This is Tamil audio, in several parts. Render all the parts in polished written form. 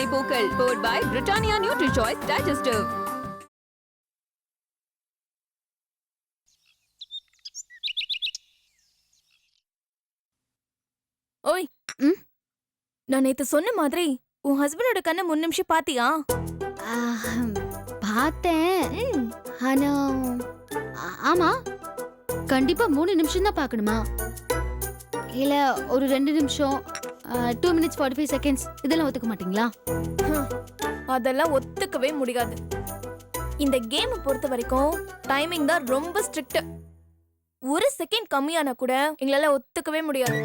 வேதனை focal powered by Britannia NutriChoice Digestive. ஓய் நான் நேத்து சொன்ன மாதிரி உன் ஹஸ்பண்டோட கண்ணை 3 நிமிஷம் பாத்தியா? பார்த்தேன். ஆனா ஆமா, கண்டிப்பா 3 நிமிஷம் தான் பார்க்கணுமா? இல்ல ஒரு 2 நிமிஷம் 2 minutes 45 seconds இதெல்லாம் ஒத்துக்க மாட்டீங்களா? அதெல்லாம் ஒத்துக்கவே முடியாது. இந்த கேம் பொறுத்த வரைக்கும் டைமிங் தான் ரொம்ப ஸ்ட்ரிக்ட். ஒரு செகண்ட் கம்மியானா கூட எங்களால ஒத்துக்கவே முடியாது.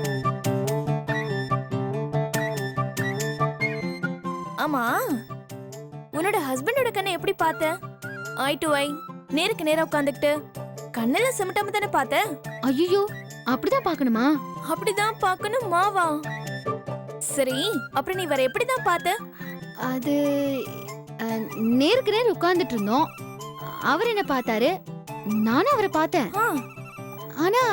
ஆமா, உன்னோட ஹஸ்பண்டோட கண்ணை எப்படி பார்த்த? ஐ டு ஐ, நேருக்கு நேரா உட்காந்துக்கிட்டு கண்ணுல சிமிட்டாம தானே பார்த்த? ஐயோ, அப்படிதான் பார்க்கணுமா? அப்படிதான் பார்க்கணும் மாவா? சரி, அப்புறம் நீ வேற எப்படிதான் பார்த்த? அது நேருக்கு நேர் உட்கார்ந்துட்டு இருந்தோம். அவர் என்ன பார்த்தாரு, நானும் அவரை பார்த்தேன். ஆனா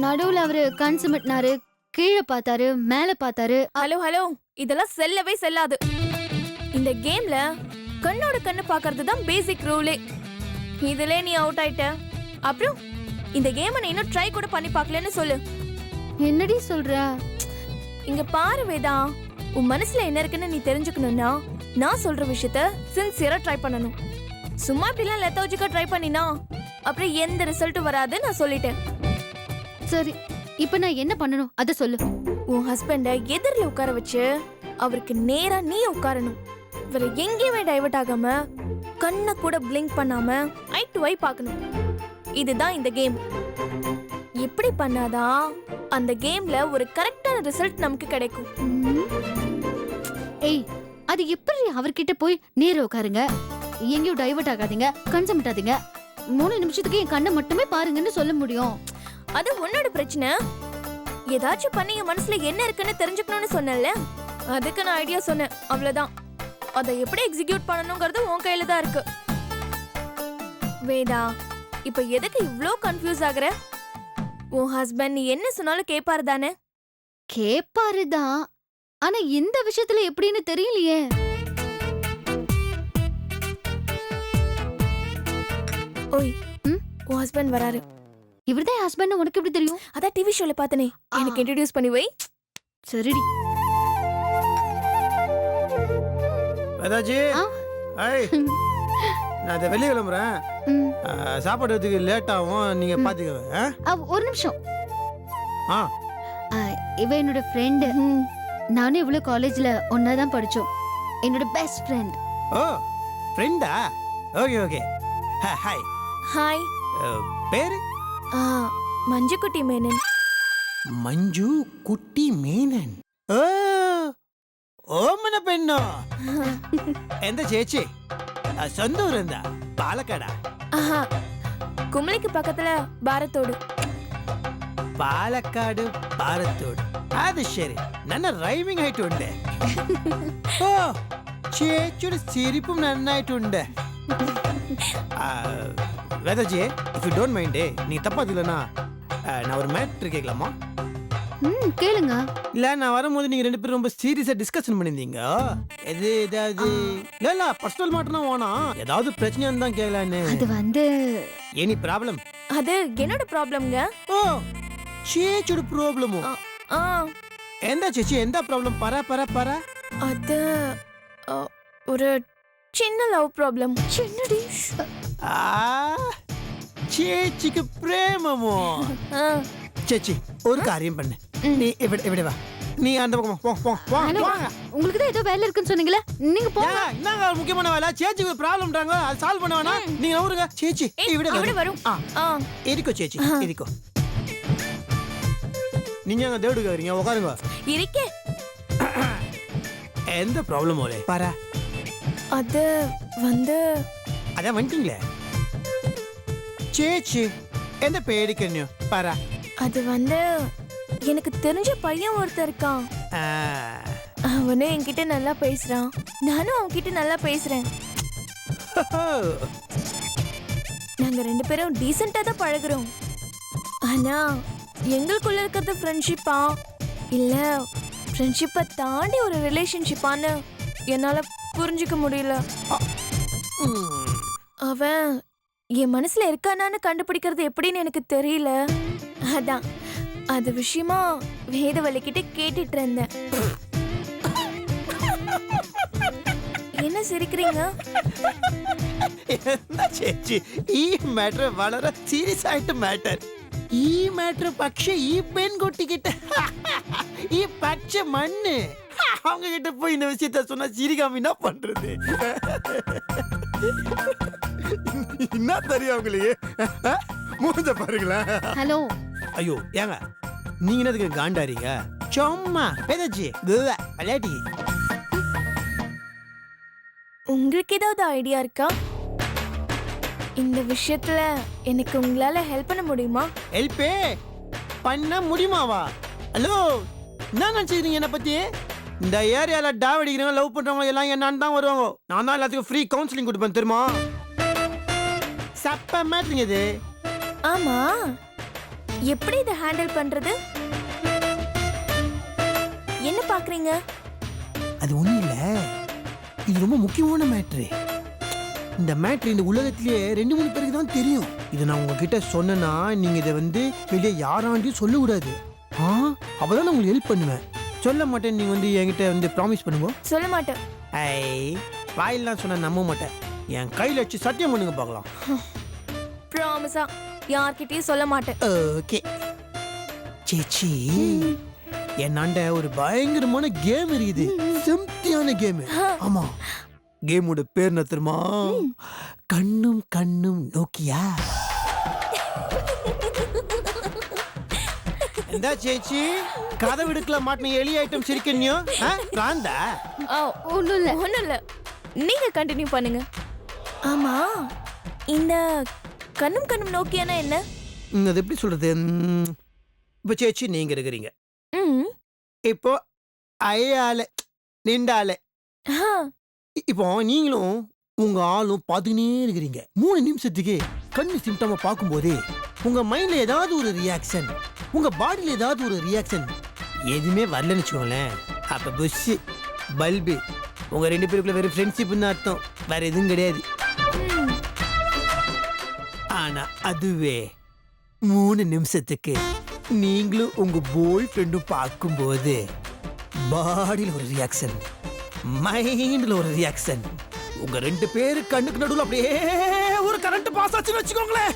நடுவுல அவரு கண் சிமிட்டினாரு, கீழே பார்த்தாரு, மேல பார்த்தாரு. ஹலோ ஹலோ, இதெல்லாம் செல்லவே செல்லாது. இந்த கேம்ல கண்ணோட கண்ணு பாக்குறது தான் பேசிக் ரூலே. இதுல நீ அவுட் ஆயிட்ட. அப்புறம் இந்த கேமை நீ இன்னும் ட்ரை கூட பண்ணி பார்க்கலன்னு சொல்லு. என்னடி சொல்ற? இங்க பாரு வேதா, உன் மனசுல என்ன இருக்குன்னு நீ தெரிஞ்சுக்கணும்னா நான் சொல்ற விஷயத்த சின்சியரா ட்ரை பண்ணணும். சும்மா இப்படிலாம் லெத்தாஜிக்கா ட்ரை பண்ணினா அப்புறம் எந்த ரிசல்ட்டும் வராது. நான் சொல்லிட்டேன். சரி, இப்ப நான் என்ன பண்ணணும் அத சொல்லு. உன் ஹஸ்பண்ட எதிரில உட்கார வச்சு அவருக்கு நேரா நீ உட்காரணும். வேற எங்கேயுமே டைவர்ட் ஆகாம கண்ணை கூட பிளிங்க் பண்ணாம ஐ டு ஐ பார்க்கணும். இதுதான் இந்த கேம். இப்படி பண்ணாதான் அந்த கேம்ல ஒரு கரெக்டான ரிசல்ட் நமக்கு கிடைக்கும். ஏய், அது எப்படி அவர்கிட்ட போய் நேரா உட்காருங்க, எங்கேயும் டைவர்ட் ஆகாதீங்க, கன்சம் விட்டாதீங்க, 3 நிமிஷத்துக்கு என் கண்ணை மட்டுமே பாருங்கன்னு சொல்ல முடியும்? அது உன்னோட பிரச்சனை. ஏதாச்சும் பண்ணி என் மனசுல என்ன இருக்குன்னு தெரிஞ்சுக்கணும்னு சொன்னல, அதுக்கு நான் ஐடியா சொன்னேன், அவ்வளவுதான். அதை எப்படி எக்ஸிக்யூட் பண்ணணுங்கிறது உன் கையில தான் இருக்கு. வேதா, இப்ப எதுக்கு இவ்ளோ கன்ஃபியூஸ் ஆகுற? உன் ஹஸ்பண்ட் நீ என்ன சொன்னாலும் கேப்பாரு தானே? கேப்பாருதான், ஆனா இந்த விஷயத்துல எப்படின்னு தெரியலையே. ஓய், உன் ஹஸ்பண்ட் வராரு. இவர்தான் என் ஹஸ்பண்ட், உனக்கு எப்படி தெரியும்? அதான் டிவி ஷோல பார்த்தனே, எனக்கு இன்ட்ரோடியூஸ் பண்ணி வை. சரிடி. வேதாஜி, ஹாய். நான் இதை வெளியே கிளம்புறேன். சாப்பாடு வரதுக்கு லேட் ஆகும், நீங்க பாத்துக்கோங்க. ஒரு நிமிஷம். ஆ, இவ என்னோட ஃப்ரெண்டு. நானும் இவ்வளவு காலேஜ்ல ஒன்னாதான் படிச்சோம். என்னோட பெஸ்ட் ஃப்ரெண்ட். ஓ, ஃப்ரெண்டா? Okay okay. ஹாய். ஹாய். பேரு? மஞ்சு குட்டி மேனன். மஞ்சு குட்டி மேனன். ഓമന പെണ്ണോ? എന്താ ചേച്ചി സ്വന്തം ഊര് എന്താ? പാലക്കാടാ? കുമളിക്ക് പക്കത്തില ഭാരത്തോട്. പാലക്കാട് ഭാരത്തോട്. അത് ശരി, നല്ല റൈമിംഗ് ആയിട്ടുണ്ട്. ഓ, ചേച്ചിയുടെ സിരിപ്പും നന്നായിട്ടുണ്ട്. Vedaji, if you don't mind, நீ தப்பா இல்லைன்னா நான் ஒரு மேட்ரு கேட்கலாமா? கேளுங்க. இல்ல, நான் வரும்போது நீங்க 2 பேரும் ரொம்ப சீரியஸா டிஸ்கஷன் பண்ணிருந்தீங்க. எது ஏதாவது இல்ல பர்சனல் மேட்டர்னா வேணாம், ஏதாவது பிரச்சனை இருந்தா கேட்கலான்னு. அது வந்து எனி ப்ராப்ளம்? அது என்னோட ப்ராப்ளம்ங்க. ஓ, சேச்சியோட ப்ராப்ளமோ? எந்த சேச்சி, எந்த ப்ராப்ளம்? பரா. அது ஒரு சின்ன லவ் ப்ராப்ளம். சின்னடி. ചേച്ചിക്ക് പ്രേമമോ? ചേച്ചി, ഒരു കാര്യം பண்ணு. நீ ഇവിടെ வா. நீ அந்த பக்கம் போ. உங்களுக்கு தான் ஏதோ வேலை இருக்குன்னு சொன்னீங்களே, நீங்க போங்க. என்னங்க முக்கியமான வேலை? சேச்சிக்கு ப்ராப்ளம்ன்றாங்க, அது சால்வ் பண்ண வேணா? நீங்க நவுருங்க. சேச்சி ഇവിടെ வரும். இருக்கோ சேச்சி, இருக்கோ. நீங்க அங்க தேடுங்க வரீங்க, உட்காருங்க. இருக்கே. எந்த ப்ராப்ளம் ஓலே? பாரா. அது வந்து அதான் வந்துட்டீங்களே. சேச்சி, எந்த பேடிக்கணும்? பாரா. அது வந்து எனக்கு தெரிஞ்ச பையன் ஒருத்தர் இருக்கான். அவனே என்கிட்ட நல்லா பேசுறான், நானும் அவன்கிட்ட நல்லா பேசுறேன். நாங்க 2 பேரும் டீசெண்டா தான் பழகுறோம். ஆனா எங்களுக்குள்ள இருக்கிறது ஃப்ரெண்ட்ஷிப்பா இல்ல ஃப்ரெண்ட்ஷிப்பை தாண்டி ஒரு ரிலேஷன்ஷிப்பான்னு என்னால புரிஞ்சுக்க முடியல. ம். அவன் என் மனசுல இருக்கானான்னு கண்டுபிடிக்கிறது எப்படின்னு எனக்கு தெரியல. அதான் அது விஷயமா வேதவள்ளி கிட்ட கேட்டுட்டு இருந்தேன். என்ன சிரிக்கிறீங்க? എന്താ ചേച്ചി ഈ മാറ്റർ വളരെ സീരിയസ് ആയിട്ട് മാറ്റർ. ഈ മാറ്റർ പക്ഷെ ഈ പെൺകുട്ടിക്കിட்ட ഈ പച്ച മണ്ണ് அவங்க கிட்ட போய் இந்த விஷயத்த சொன்னா சிரிக்காம என்ன பண்றது? என்ன தெரியும் உங்களுக்கு? மூஞ்ச பாருங்களேன். ஹலோ, ஐயோ ஏங்க நீங்க என்னதுக்கு காண்டாறீங்க? சும்மா பேதாச்சி விளையாட்டி. உங்களுக்கு ஏதாவது ஐடியா இருக்கா? இந்த விஷயத்துல எனக்கு உங்களால ஹெல்ப் பண்ண முடியுமா? ஹெல்ப்பே பண்ண முடியுமாவா? ஹலோ என்ன நினைச்சிருக்கீங்க என்ன பத்தி? இந்த ஏரியால டாவ் அடிக்கிறவங்க லவ் பண்றவங்க எல்லாம் என்னன்னு தான் வருவாங்க. நான் தான் எல்லாத்துக்கும் ஃப்ரீ கவுன்சிலிங் கொடுப்பேன் தெரியுமா? சப்ப மேட்ரிங் இது. ஆமா, எப்படி இதை ஹேண்டில் பண்றது? என்ன பாக்குறீங்க? அது ஒண்ணும் இல்ல, இது ரொம்ப முக்கியமான மேட்ரு. இந்த மேட்ரு இந்த உலகத்திலேயே 2-3 பேருக்கு தான் தெரியும். இதை நான் உங்ககிட்ட சொன்னேன்னா நீங்க இதை வெளியே யாராண்டையும் சொல்லக்கூடாது. அப்பதான் நான் உங்களுக்கு ஹெல்ப் பண்ணுவேன். சொல்ல மாட்டேன் நீங்க என்கிட்ட ப்ராமிஸ் பண்ணுங்க. சொல்ல மாட்டேன். ஐ வாயிலாம் சொன்ன நம்ப மாட்டேன். என் கையில வச்சு சத்தியம் பண்ணுங்க பார்க்கலாம். ப்ராமிஸா யார்கிட்டயும் சொல்ல மாட்டேன். ஓகே சேச்சி, என்னாண்ட ஒரு பயங்கரமான கேம் இருக்குது. சிம்பிளான கேம். ஆமா, கேமோட பேர் என்ன தெரியுமா? கண்ணும் கண்ணும் நோக்கியா. എന്താ ചേച്ചി കഥ വിടുക്കല മാട്ടിന എളി ഐറ്റം ശരിക്കോ പ്രാന്താ? ஒண்ணும் இல்ல. ஒண்ணும் இல்ல, நீங்க கண்டினியூ பண்ணுங்க. ஆமா, இந்த கண்ணும் கண்ணும் நோக்கியானா என்ன? அது எப்படி சொல்றது? இப்போ சேச்சி நீங்க இருக்கிறீங்க, ம், இப்போ ஐயால நின்றாலே, ஆ, இப்போ நீங்களும் உங்க ஆளும் பார்த்துக்கினே இருக்கிறீங்க. 3 நிமிஷத்துக்கு கண்ணு சிம்டமா பார்க்கும்போதே உங்க மைண்ட்ல ஏதாவது ஒரு ரியாக்ஷன், உங்க பாடியில ஏதாவது ஒரு ரியாக்ஷன் எதுவுமே வரலன்னு வச்சுக்கோங்களேன். அப்ப புஷ் பல்பு உங்க 2 பேருக்குள்ள வெறும் ஃப்ரெண்ட்ஷிப்னு அர்த்தம், வேற எதுவும் கிடையாது. ஆனா அதுவே 3 நிமிஷத்துக்கு நீங்களும் உங்க பாய் ஃப்ரெண்டும் பார்க்கும்போது பாடியில் ஒரு ரியாக்ஷன், மைண்ட்ல ஒரு ரியாக்ஷன், உங்க 2 பேரு கண்ணுக்கு நடுவுல அப்படியே ஒரு கரண்ட் பாஸ் ஆச்சுன்னு வச்சுக்கோங்களேன்.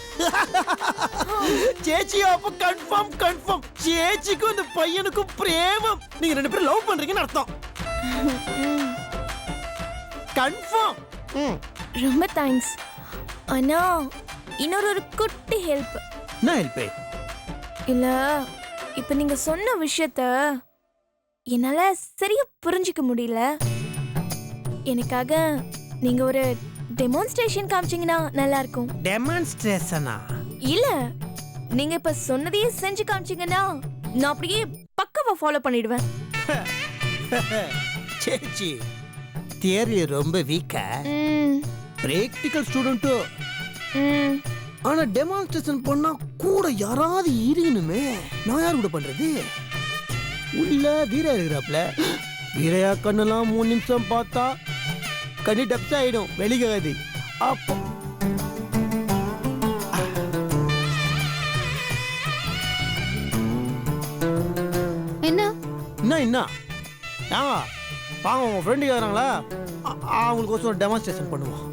சேச்சி அப்ப கன்ஃபார்ம் சேச்சிக்கும் இந்த பையனுக்கும் பிரேமம். நீங்க 2 பேரும் லவ் பண்றீங்கன்னு அர்த்தம். கன்ஃபார்ம். ரொம்ப தேங்க்ஸ். ஆனா இன்னொரு குட்டி ஹெல்ப். என்ன ஹெல்ப்? இல்ல, இப்ப நீங்க சொன்ன விஷயத்த என்னால சரியா புரிஞ்சுக்க முடியல. எனக்காக நீங்க ஒரு டெமான்ஸ்ட்ரேஷன் காமிச்சீங்கன்னா நல்லா இருக்கும். டெமான்ஸ்ட்ரேஷனா? இல்ல, நீங்க இப்ப சொன்னதையே செஞ்சு காமிச்சீங்கன்னா நான் அப்படியே பக்காவா ஃபாலோ பண்ணிடுவேன். சேச்சி தியரி ரொம்ப வீக்கா, பிராக்டிகல் ஸ்டூடெண்ட். ஆனா டெமான்ஸ்ட்ரேஷன் பண்ணா கூட யாராவது இருக்கணுமே. நான் யார் கூட பண்றது? உள்ள வீரா இருக்கிறாப்ல. வீரையா கண்ணெல்லாம் 3 நிமிஷம் பார்த்தா கண்ணி டப்ஸ் ஆயிடும், வெளிக்காது. அப்போ என்ன வாங்க உங்க ஃப்ரெண்டு கேக்குறாங்களா, அவங்களுக்கு ஒரு டெமான்ஸ்ட்ரேஷன் பண்ணுவோம்.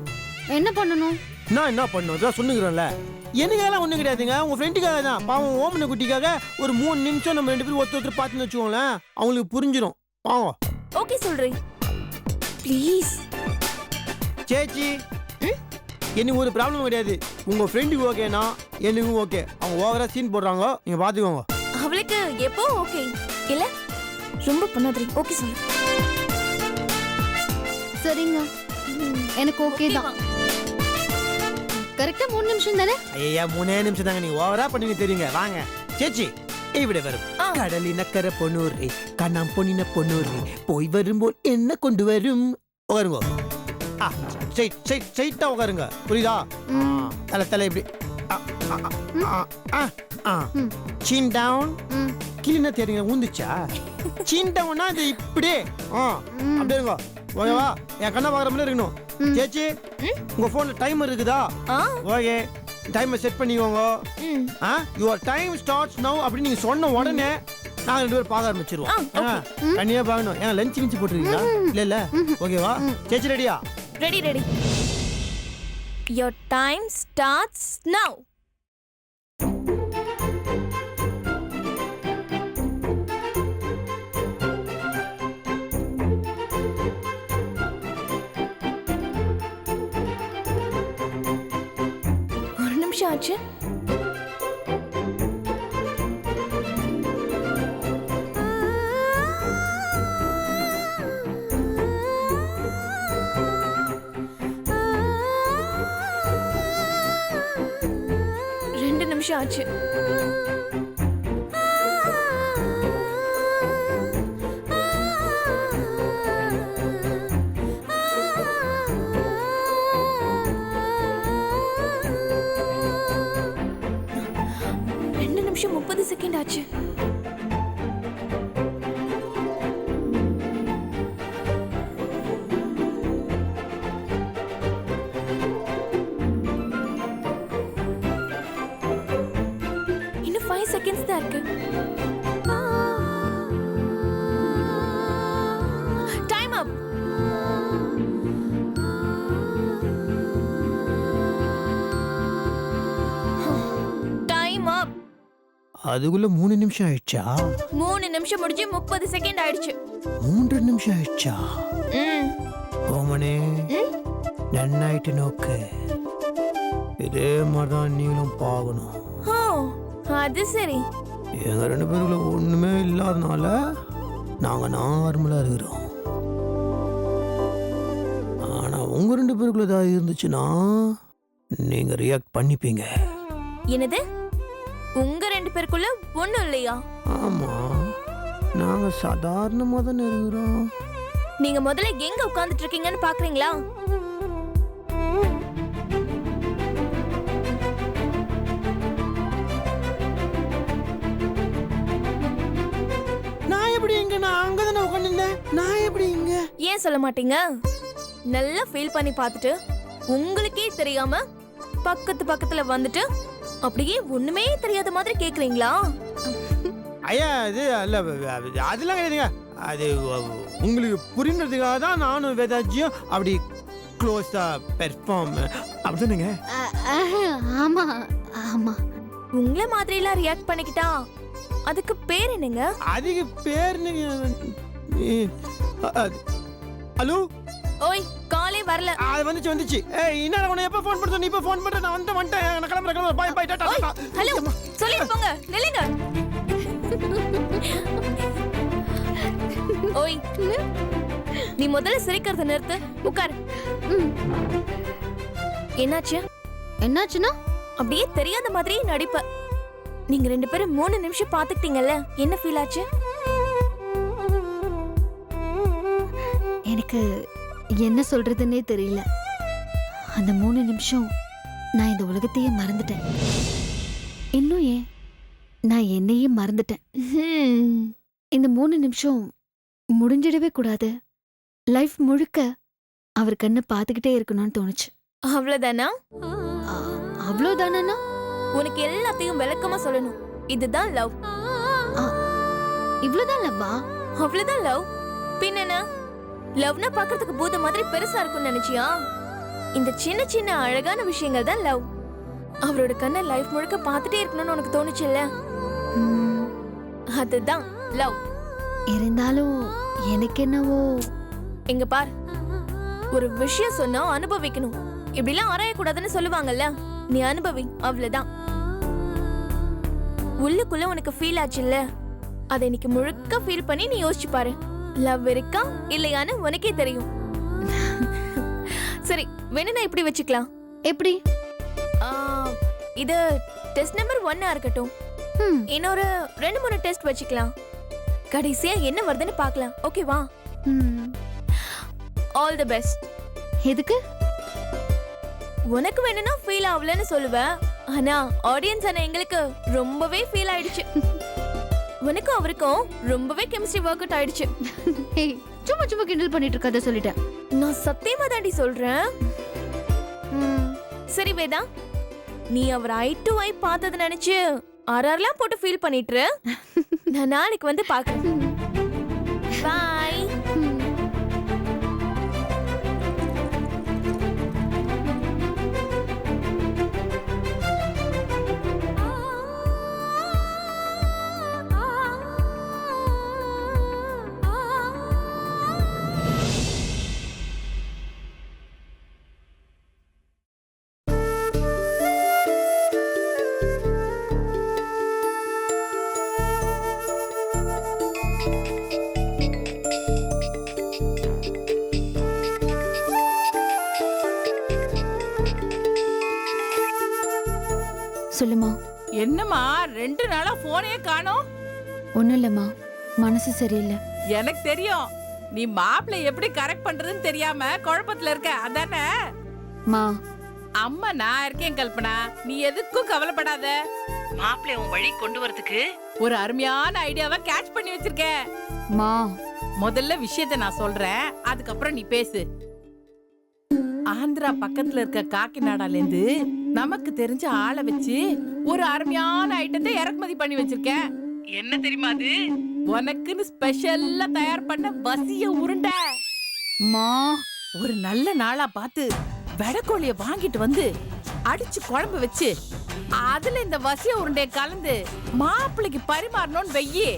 என்ன பண்ணணும்? நான் என்ன பண்ணும் இதான் சொன்னுக்கிறேன்ல. எனக்காலாம் ஒன்றும் கிடையாதுங்க, உங்கள் ஃப்ரெண்டுக்காக தான். பாவம் ஓமனை குட்டிக்காக ஒரு 3 நிமிஷம் நம்ம 2 பேரும் ஒருத்தர் பார்த்துன்னு வச்சுக்கோங்களேன், அவங்களுக்கு புரிஞ்சிடும். பாவம். ஓகே சொல்றேன், ப்ளீஸ். சேச்சி எனக்கு ஒரு ப்ராப்ளம் கிடையாது. உங்கள் ஃப்ரெண்டுக்கு ஓகேனா எனக்கும் ஓகே. அவங்க ஓவரா சீன் போடுறாங்க, நீங்கள் பார்த்துக்கோங்க. அவளுக்கு எப்போ ஓகே இல்ல, ரொம்ப பண்ணாதீங்க. ஓகே சொல்லு. சரிங்க, எனக்கு ஓகே தான். கரெக்டா 3 நிமிஷம் தானே? ஐயா 3 நிமிஷம் தாங்க, நீங்க ஓவரா பண்ணுவீங்க தெரியுங்க. வாங்க சேச்சி ഇവിടെ வரும். கடலினக்கரை பொன்னூரி கண்ணாம் பொன்னின பொன்னூரி போய் வரும்போது என்ன கொண்டு வரும். உட்காருங்க. ஸ்ட்ரைட்டா உட்காருங்க, புரியுதா? தலை இப்படி சின் டவுன். கிளினா தெரியுங்க ஊந்துச்சா? சிண்டம்னா இது இப்படியே அப்படியே இருங்க ஓகேவா என் கண்ணை பார்க்குற மாதிரி இருக்கணும் சேச்சி உங்க போன்ல டைமர் இருக்குதா ஓகே டைமர் செட் பண்ணிக்கோங்க யுவர் டைம் ஸ்டார்ட்ஸ் நவ் அப்படின்னு நீங்க சொன்ன உடனே நாங்க 2 பேரும் பார்க்க ஆரம்பிச்சிருவோம் கண்ணியா பார்க்கணும் ஏன் லஞ்ச் கிஞ்சி போட்டுருக்கீங்களா இல்ல ஓகேவா சேச்சி ரெடியா ready your time starts now ஒரு நிமிஷம் ஆச்சு நிமிஷம் ஆச்சு நிமிஷம் 30 செகண்ட் ஆச்சு இன்னும் 5 செகண்ட்ஸ் தான் இருக்கு டைம் அப் அதுக்குள்ள 3 நிமிஷம் ஆயிடுச்சா 3 நிமிஷம் முடிஞ்சு 30 செகண்ட் ஆயிடுச்சு 3 நிமிஷம் ஆயிடுச்சா ஓமனே நன்னாயிட்டு நோக்கு இதே மாதிரிதான் நீங்களும் பார்க்கணும் அது சரி எங்க 2 பேருக்குள்ள ஒண்ணுமே இல்லாதனால நாங்க நார்மலா இருக்கிறோம் ஆனா உங்க 2 பேருக்குள்ள ஏதாவது இருந்துச்சுன்னா நீங்க ரியாக்ட் பண்ணிப்பீங்க என்னது உங்க 2 பேருக்குள்ள ஒண்ணும் இல்லையா ஆமா நாங்க சாதாரணமா தானே இருக்கிறோம் நீங்க முதல்ல எங்க உட்கார்ந்துட்டு இருக்கீங்கன்னு பாக்குறீங்களா நான் எப்படி இங்க நான் அங்கதானே உட்கார்ந்திருந்தேன் நான் எப்படி இங்க ஏன் சொல்ல மாட்டீங்க நல்லா ஃபீல் பண்ணி பார்த்துட்டு உங்களுக்கே தெரியாம பக்கத்துல வந்துட்டு அப்படியே ஒண்ணுமே தெரியாத மாதிரி கேக்குறீங்களா ஐயா இது அல்ல அதெல்லாம் கிடையாதுங்க அது உங்களுக்கு புரியுறதுக்காக தான் நானும் வேதாஜியும் அப்படி க்ளோஸா பெர்ஃபார்ம் அப்படிதானுங்க ஆமா ஆமா உங்களை மாதிரி எல்லாம் ரியாக்ட் பண்ணிக்கிட்டா அதுக்கு பேர் என்னங்க அதுக்கு பேர் ஹலோ ஓய் காலே வரல அது வந்துச்சு ஏய் என்ன உன்னை எப்ப ஃபோன் பண்ணி இப்ப ஃபோன் பண்ற நான் வந்துட்டேன் நான் கிளம்புறேன் பை டாடா ஹலோ சொல்லிட்டு போங்க நில்லுங்க ஓய் நீ முதல்ல சிரிக்கிறத நிறுத்து உட்கார் என்னாச்சுன்னா அப்படியே தெரியாத மாதிரி நடிப்ப நீங்க 2 பேரும் 3 நிமிஷம் பாத்துக்கிட்டீங்கல்ல என்ன ஃபீல் ஆச்சு எனக்கு என்ன சொல்றதுன்னே தெரியல அந்த 3 நிமிஷம் நான் இந்த உலகத்தையே மறந்துட்டேன் இன்னும் ஏன் நான் என்னையே மறந்துட்டேன் இந்த 3 நிமிஷம் முடிஞ்சிடவே கூடாது லைஃப் முழுக்க அவர் கண்ணை பார்த்துக்கிட்டே இருக்கணும்னு தோணுச்சு அவ்வளவுதானா அவ்வளவுதானா உனக்கு எல்லாத்தையும் விளக்கமா சொல்லணும் இதுதான் லவ் இவ்வளவுதான் லவ்வா அவ்வளவுதான் லவ் பின்ன லவ்னா பாக்குறதுக்கு பூத மாதிரி பெருசா இருக்கும்னு நினைச்சியா இந்த சின்ன சின்ன அழகான விஷயங்கள் தான் லவ் அவரோட கண்ணை லைஃப் முழுக்க பார்த்துட்டே இருக்கணும்னு உனக்கு தோணுச்சுல்ல அதுதான் லவ் இருந்தாலும் எனக்கு என்னவோ இங்க பார் ஒரு விஷயம் சொன்னா அனுபவிக்கணும் இப்படிலாம் ஆராயக்கூடாதுன்னு சொல்லுவாங்கல்ல நீ அனுபவி அவ்வளவுதான் உள்ளுக்குள்ள உனக்கு ஃபீல் ஆச்சுல்ல அதை இன்னைக்கு முழுக்க ஃபீல் பண்ணி நீ யோசிச்சு பாரு லவ் இருக்கா இல்லையான்னு உனக்கே தெரியும் சரி வேணும்னா இப்படி வச்சுக்கலாம் எப்படி இது டெஸ்ட் நம்பர் 1 இருக்கட்டும் இன்னொரு 2-3 டெஸ்ட் வச்சுக்கலாம் கடைசியா என்ன வருதுன்னு பார்க்கலாம் ஓகேவா ஆல் தி பெஸ்ட் எதுக்கு உனக்கு வேணும்னா ஃபீல் ஆகலன்னு சொல்லுவேன் ஆனா ஆடியன்ஸ் ஆன எங்களுக்கு ரொம்பவே ஃபீல் ஆயிடுச்சு உனக்கும் அவருக்கும் ரொம்பவே கெமிஸ்ட்ரி ஒர்க் அவுட் ஆயிடுச்சு. ஏய், சும்மா சும்மா கிண்டல் பண்ணிட்டு இருக்காத சொல்லிட்டேன். நான் சத்தியமா தாண்டி சொல்றேன். சரி வேதா, நீ அவர் ஐ டு ஐ பார்த்தது நினைச்சு ஆர்ஆர்லாம் போட்டு ஃபீல் பண்ணிட்டு நான் நாளைக்கு வந்து பார்க்கறேன். பாய். சொல்லுமா. என்னம்மா 2 நாளா போனே காணோம்? ஒண்ணும் இல்லம்மா, மனசு சரியில்லை. எனக்கு தெரியும், நீ மாப்பிள்ளை எப்படி கரெக்ட் பண்றதுன்னு தெரியாம குழப்பத்துல இருக்க, அதானே? மா, அம்மா நான் இருக்கேன் கல்பனா, நீ எதுக்கும் கவலைப்படாத. மாப்பிள்ளை உன் வழி கொண்டு வரதுக்கு ஒரு அருமையான ஐடியாவை கேட்ச் பண்ணி வச்சிருக்கேன். மா, முதல்ல விஷயத்தை நான் சொல்றேன், அதுக்கப்புறம் நீ பேசு. ஆந்திரா பக்கத்துல இருக்க காக்கிநாடால இருந்து நமக்கு தெரிஞ்ச ஆளை வச்சு ஒரு அருமையான ஐட்டத்தை இறக்குமதி பண்ணி வச்சிருக்கேன். என்ன தெரியுமா அது? உனக்குன்னு ஸ்பெஷல்லா தயார் பண்ண வசிய உருண்டை. மா, ஒரு நல்ல நாளா பார்த்து வெடக்கோழிய வாங்கிட்டு வந்து அடிச்சு குழம்பு வச்சு அதுல இந்த வசிய உருண்டைய கலந்து மாப்பிள்ளைக்கு பரிமாறணும்னு வெய்யி.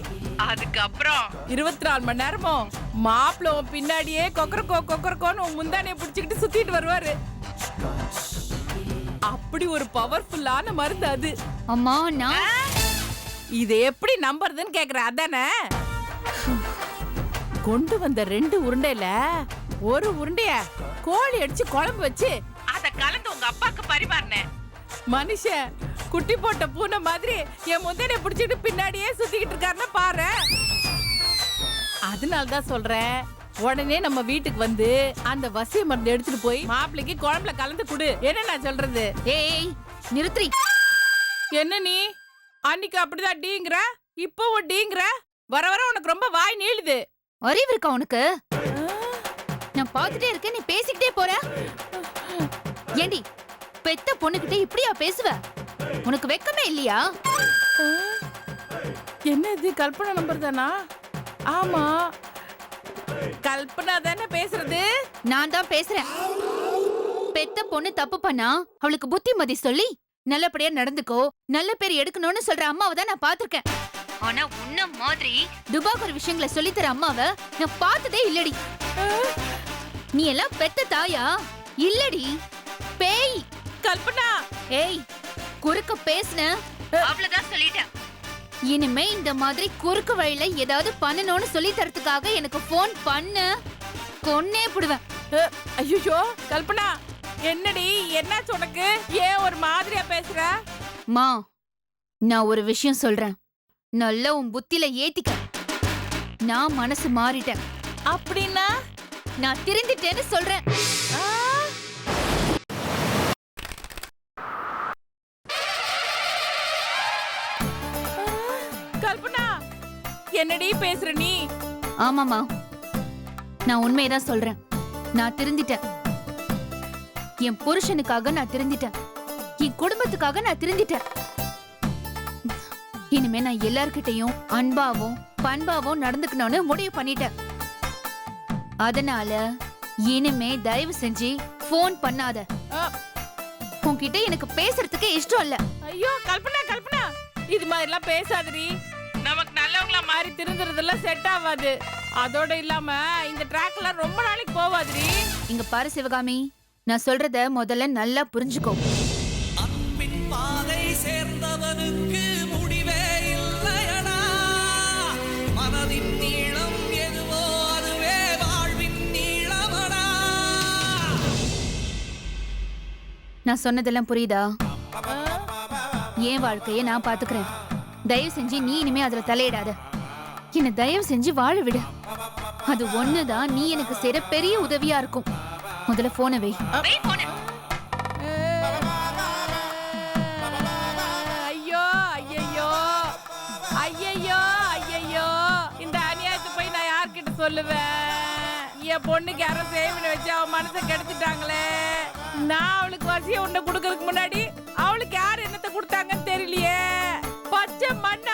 அதுக்கப்புறம் 24 மணி நேரமும் மாப்பிள்ளை உன் பின்னாடியே கொக்கரக்கோன்னு உன் முந்தானைய புடிச்சுக்கிட்டு சுத்திட்டு வருவாரு. அப்படி ஒரு பவர்ஃபுல்லான மருந்து அது. அம்மா, நான் இதை எப்படி நம்புறதுன்னு கேக்குற, அதானே? கொண்டு வந்த 2 உருண்டையில ஒரு உருண்டைய கோழி அடிச்சு குழம்பு வச்சு அத கலந்து உங்க அப்பாக்கு பரிமாறினேன். மனுஷன் குட்டி போட்ட பூனை மாதிரி என் முந்தனை பிடிச்சிட்டு பின்னாடியே சுத்திக்கிட்டு இருக்காருன்னு பாரு. அதனாலதான் சொல்றேன், உடனே நம்ம வீட்டுக்கு வந்து அந்த வசிய மருந்து எடுத்துட்டு போய் மாப்பிள்ளைக்கு குழம்புல கலந்து குடு. என்ன நான் சொல்றது? ஏய், நிறுத்தி. என்ன நீ அன்னைக்கு அப்படிதான் டீங்கிற, இப்போ டீங்கிற, வர வர உனக்கு ரொம்ப வாய் நீளுது. அறிவு இருக்கா உனக்கு? நான் பாத்துட்டே இருக்கேன், நீ பேசிக்கிட்டே போற. ஏண்டி, பெத்த பொண்ணுகிட்ட இப்படியா பேசுவ? உனக்கு வெக்கமே இல்லையா? என்ன இது கல்பனா நம்பர் தானா? ஆமா, கல்பனா தானே பேசுறது. நான் தான் பேசுறேன். பெத்த பொண்ணு தப்பு பண்ணா அவளுக்கு புத்திமதி சொல்லி நல்லபடியா நடந்துக்கோ, நல்ல பேர் எடுக்கணும்னு சொல்ற அம்மாவை தான் நான் பாத்திருக்கேன். ஆனா உன்ன மாதிரி துபாகர் விஷயங்களை சொல்லித்தர அம்மாவை நான் பார்த்ததே இல்லடி. நீ எல்லாம் பெத்த தாயா? இல்லடி, பேய். கல்பனா, ஏய், குறுக்க பேசுன அவ்வளவுதான் சொல்லிட்டேன். இனிமே இந்த மாதிரி குறுக்கு வழியில ஏதாவது பண்ணணும்னு சொல்லி தரத்துக்காக எனக்கு போன் பண்ண கொன்னே புடுவேன். ஐயோ கல்பனா, என்னடி என்னாச்சு உனக்கு? ஏன் ஒரு மாதிரியா பேசுற? மா, நான் ஒரு விஷயம் சொல்றேன், நல்லா உன் புத்தில ஏத்திக்க. நான் மனசு மாறிட்டேன். அப்படின்னா நான் திருந்திட்டேன்னு சொல்றேன். கல்பனா, என்னடி பேசுற நீ? ஆமாமா, நான் உண்மையதான் சொல்றேன். நான் திருந்திட்டேன். என் புருஷனுக்காக நான் திருந்திட்டேன். என் குடும்பத்துக்காக நான் திருந்திட்டேன். இனிமே நான் எல்லார்கிட்டையும் அன்பாவும் பண்பாவும் நடந்துக்கணும்னு முடிவு பண்ணிட்டேன். அதனால இனிமே தயவு செஞ்சு போன் பண்ணாத. உன்கிட்ட எனக்கு பேசுறதுக்கு இஷ்டம் இல்ல. ஐயோ கல்பனா, கல்பனா, இது மாதிரி எல்லாம் பேசாதடி. நமக்கு நல்லவங்களா மாறி திருந்துறதெல்லாம் செட் ஆகாது. அதோட இல்லாம இந்த ட்ராக்ல ரொம்ப நாளைக்கு போவாதுடி. இங்க பாரு சிவகாமி, நான் சொல்றத முதல்ல நல்லா புரிஞ்சுக்கோ. அன்பின் பாதை சேர்ந்தவனுக்கு முடிவே இல்லையடா. மனதின் நீளம் எதுவோ அதுவே வாழ்வின் நீளமடா. நான் சொன்னதெல்லாம் புரியுதா? என் வாழ்க்கைய நான் பாத்துக்கிறேன். தயவு செஞ்சு நீ இனிமே அதுல தலையிடாத. என்ன தயவு செஞ்சு வாழ விடு. அது ஒண்ணுதான் நீ எனக்கு செய்யற பெரிய உதவியா இருக்கும். முதல்ல போனை வை. ஐயோ ஐயோ ஐயோ சொல்லுவேன்? என் பொண்ணுக்கு யாரோ சேவனை வச்சு அவன் மனசை கெடுத்துட்டாங்களே. நான் அவளுக்கு வசிய உண்டை கொடுக்கறதுக்கு முன்னாடி அவளுக்கு யார் என்னத்தை கொடுத்தாங்கன்னு தெரியலையே. பச்சை மண்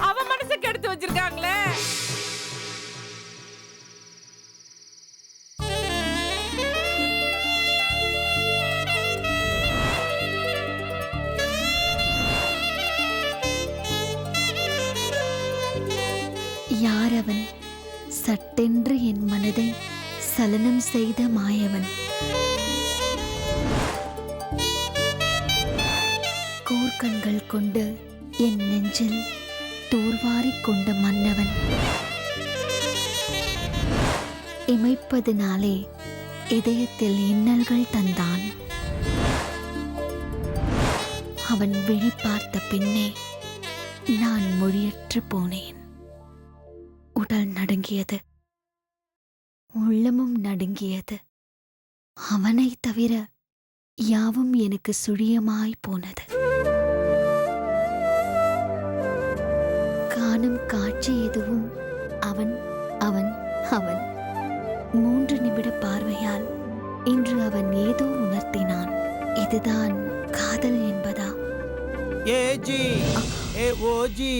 அவ மனசை கெடுத்து வச்சிருக்காங்களே. யார் அவன்? சட்டென்று என் மனதை சலனம் செய்த மாயவன். கூர்க்கண்கள் கொண்டு என் நெஞ்சில் தூர்வாரிக் கொண்ட மன்னவன். இமைப்பதினாலே இதயத்தில் இன்னல்கள் தந்தான். அவன் விழி பார்த்த பின்னே நான் மொழியற்று போனேன். உடல் நடுங்கியது, உள்ளமும் நடுங்கியது. அவனை தவிர யாவும் எனக்கு சுழியமாய் போனது. காணும் காட்சி எதுவும் அவன் அவன் அவன். 3 நிமிட பார்வையால் இன்று அவன் ஏதோ உணர்த்தினான். இதுதான் காதல் என்பதா? ஏ ஜி, ஏ ஓ ஜி,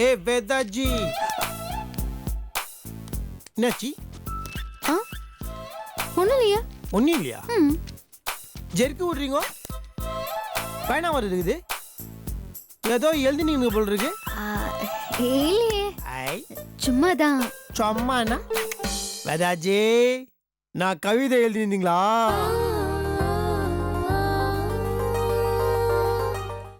ஏ வேதா ஜி. என்னாச்சி? ஒன்னும் இல்லையா? ஒன்றும் இல்லையா? ஜெருக்கு விட்றீங்க? பயணம் வருது. ஏதோ எழுதினீங்க போல் இருக்கு. இல்லையே, ஐ சும்மாதான். சும்மாண்ணா வேதாஜி, நான் கவிதை எழுதினீங்களா?